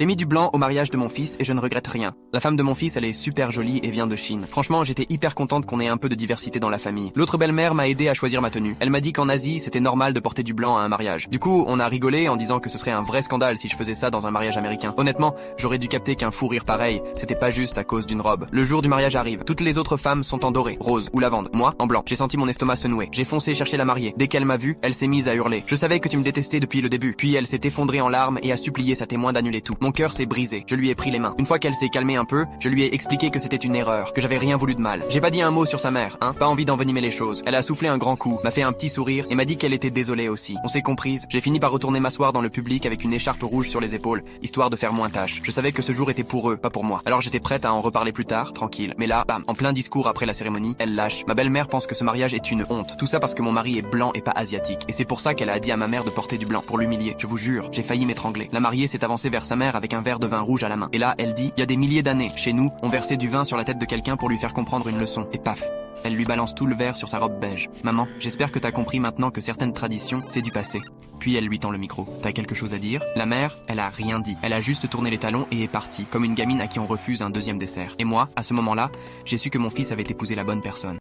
J'ai mis du blanc au mariage de mon fils et je ne regrette rien. La femme de mon fils, elle est super jolie et vient de Chine. Franchement, j'étais hyper contente qu'on ait un peu de diversité dans la famille. L'autre belle-mère m'a aidé à choisir ma tenue. Elle m'a dit qu'en Asie, c'était normal de porter du blanc à un mariage. Du coup, on a rigolé en disant que ce serait un vrai scandale si je faisais ça dans un mariage américain. Honnêtement, j'aurais dû capter qu'un fou rire pareil, c'était pas juste à cause d'une robe. Le jour du mariage arrive. Toutes les autres femmes sont en doré, rose ou lavande. Moi, en blanc. J'ai senti mon estomac se nouer. J'ai foncé chercher la mariée. Dès qu'elle m'a vu, elle s'est mise à hurler. Je savais que tu me détestais depuis le début. Puis elle s'est effondrée en larmes et a supplié sa témoin d'annuler tout. Mon cœur s'est brisé. Je lui ai pris les mains. Une fois qu'elle s'est calmée un peu, je lui ai expliqué que c'était une erreur, que j'avais rien voulu de mal. J'ai pas dit un mot sur sa mère, hein. Pas envie d'envenimer les choses. Elle a soufflé un grand coup, m'a fait un petit sourire et m'a dit qu'elle était désolée aussi. On s'est comprise. J'ai fini par retourner m'asseoir dans le public avec une écharpe rouge sur les épaules, histoire de faire moins tâche. Je savais que ce jour était pour eux, pas pour moi. Alors j'étais prête à en reparler plus tard, tranquille. Mais là, bam, en plein discours après la cérémonie, elle lâche. Ma belle-mère pense que ce mariage est une honte. Tout ça parce que mon mari est blanc et pas asiatique. Et c'est pour ça qu'elle a dit à ma mère de porter du blanc, pour l'humilier. Je vous jure, j'ai failli m'étrangler. La mariée s'est avancée vers sa mère avec un verre de vin rouge à la main. Et là, elle dit, il y a des milliers d'années, chez nous, on versait du vin sur la tête de quelqu'un pour lui faire comprendre une leçon. Et paf, elle lui balance tout le verre sur sa robe beige. Maman, j'espère que t'as compris maintenant que certaines traditions, c'est du passé. Puis elle lui tend le micro. T'as quelque chose à dire? La mère, elle a rien dit. Elle a juste tourné les talons et est partie, comme une gamine à qui on refuse un deuxième dessert. Et moi, à ce moment-là, j'ai su que mon fils avait épousé la bonne personne.